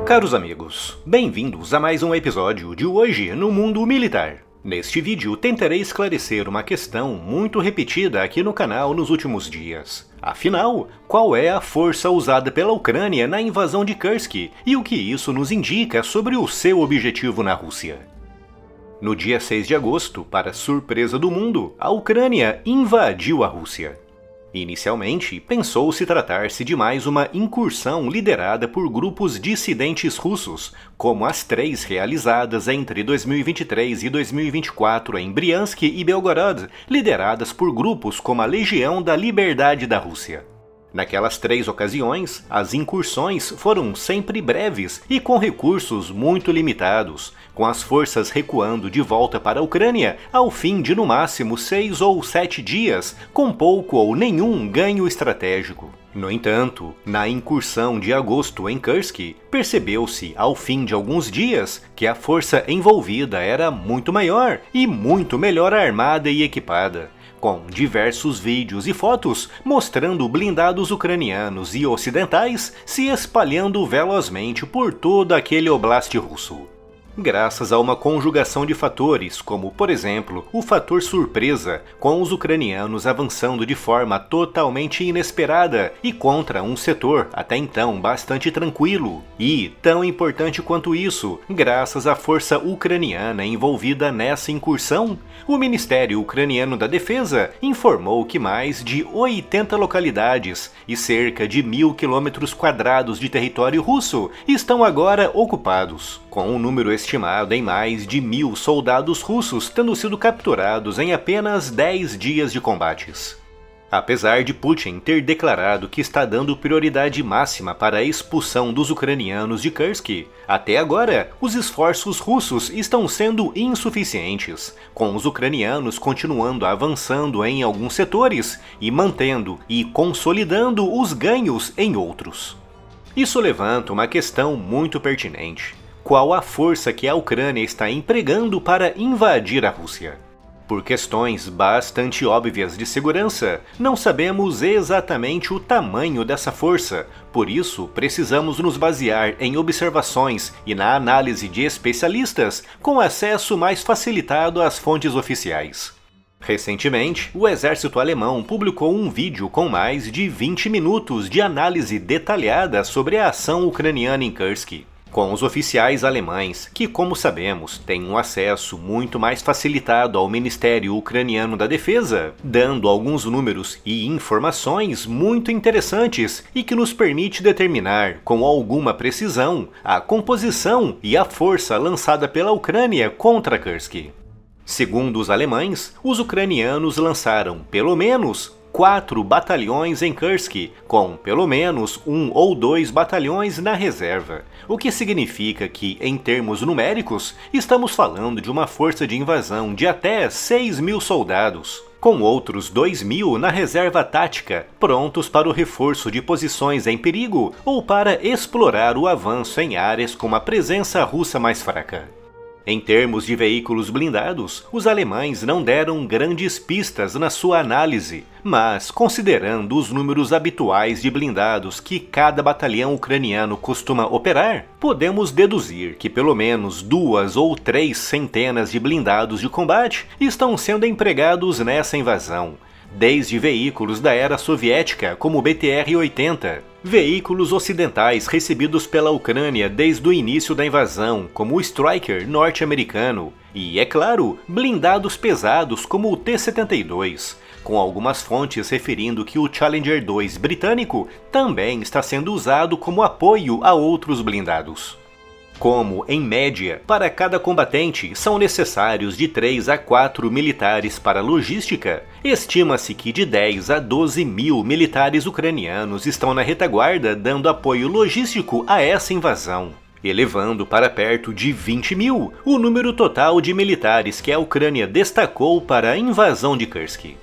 Caros amigos, bem-vindos a mais um episódio de Hoje no Mundo Militar. Neste vídeo tentarei esclarecer uma questão muito repetida aqui no canal nos últimos dias. Afinal, qual é a força usada pela Ucrânia na invasão de Kursk e o que isso nos indica sobre o seu objetivo na Rússia? No dia 6 de agosto, para surpresa do mundo, a Ucrânia invadiu a Rússia. Inicialmente, pensou-se tratar-se de mais uma incursão liderada por grupos dissidentes russos, como as 3 realizadas entre 2023 e 2024 em Briansk e Belgorod, lideradas por grupos como a Legião da Liberdade da Rússia. Naquelas 3 ocasiões, as incursões foram sempre breves e com recursos muito limitados, com as forças recuando de volta para a Ucrânia ao fim de no máximo 6 ou 7 dias, com pouco ou nenhum ganho estratégico. No entanto, na incursão de agosto em Kursk, percebeu-se ao fim de alguns dias que a força envolvida era muito maior e muito melhor armada e equipada, com diversos vídeos e fotos mostrando blindados ucranianos e ocidentais se espalhando velozmente por todo aquele oblast russo. Graças a uma conjugação de fatores, como, por exemplo, o fator surpresa, com os ucranianos avançando de forma totalmente inesperada e contra um setor até então bastante tranquilo, e, tão importante quanto isso, graças à força ucraniana envolvida nessa incursão, o Ministério Ucraniano da Defesa informou que mais de 80 localidades e cerca de 1.000 km² de território russo estão agora ocupados, com um número estimado em mais de 1.000 soldados russos tendo sido capturados em apenas 10 dias de combates. Apesar de Putin ter declarado que está dando prioridade máxima para a expulsão dos ucranianos de Kursk, até agora os esforços russos estão sendo insuficientes, com os ucranianos continuando avançando em alguns setores e mantendo e consolidando os ganhos em outros. Isso levanta uma questão muito pertinente. Qual a força que a Ucrânia está empregando para invadir a Rússia? Por questões bastante óbvias de segurança, não sabemos exatamente o tamanho dessa força, por isso precisamos nos basear em observações e na análise de especialistas com acesso mais facilitado às fontes oficiais. Recentemente, o exército alemão publicou um vídeo com mais de 20 minutos de análise detalhada sobre a ação ucraniana em Kursk, com os oficiais alemães, que, como sabemos, têm um acesso muito mais facilitado ao Ministério Ucraniano da Defesa, dando alguns números e informações muito interessantes e que nos permite determinar, com alguma precisão, a composição e a força lançada pela Ucrânia contra Kursk. Segundo os alemães, os ucranianos lançaram, pelo menos, 4 batalhões em Kursk, com pelo menos 1 ou 2 batalhões na reserva, o que significa que, em termos numéricos, estamos falando de uma força de invasão de até 6.000 soldados, com outros 2.000 na reserva tática, prontos para o reforço de posições em perigo ou para explorar o avanço em áreas com uma presença russa mais fraca. Em termos de veículos blindados, os alemães não deram grandes pistas na sua análise, mas, considerando os números habituais de blindados que cada batalhão ucraniano costuma operar, podemos deduzir que pelo menos 2 ou 3 centenas de blindados de combate estão sendo empregados nessa invasão, desde veículos da era soviética como o BTR-80, veículos ocidentais recebidos pela Ucrânia desde o início da invasão, como o Stryker norte-americano, e, é claro, blindados pesados como o T-72, com algumas fontes referindo que o Challenger 2 britânico também está sendo usado como apoio a outros blindados. Como, em média, para cada combatente são necessários de 3 a 4 militares para logística, estima-se que de 10 a 12.000 militares ucranianos estão na retaguarda dando apoio logístico a essa invasão, elevando para perto de 20.000 o número total de militares que a Ucrânia destacou para a invasão de Kursk.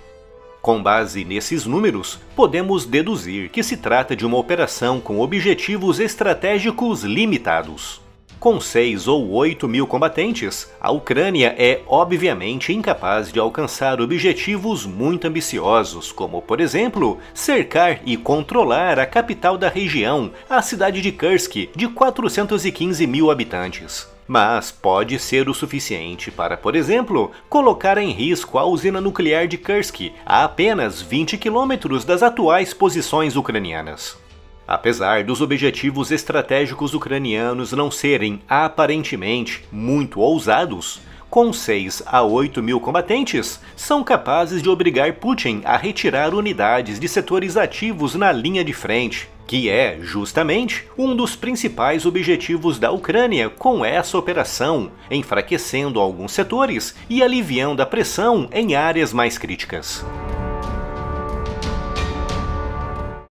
Com base nesses números, podemos deduzir que se trata de uma operação com objetivos estratégicos limitados. Com 6 ou 8 mil combatentes, a Ucrânia é obviamente incapaz de alcançar objetivos muito ambiciosos, como, por exemplo, cercar e controlar a capital da região, a cidade de Kursk, de 415 mil habitantes. Mas pode ser o suficiente para, por exemplo, colocar em risco a usina nuclear de Kursk, a apenas 20 quilômetros das atuais posições ucranianas. Apesar dos objetivos estratégicos ucranianos não serem, aparentemente, muito ousados, com 6 a 8 mil combatentes, são capazes de obrigar Putin a retirar unidades de setores ativos na linha de frente, que é, justamente, um dos principais objetivos da Ucrânia com essa operação, enfraquecendo alguns setores e aliviando a pressão em áreas mais críticas.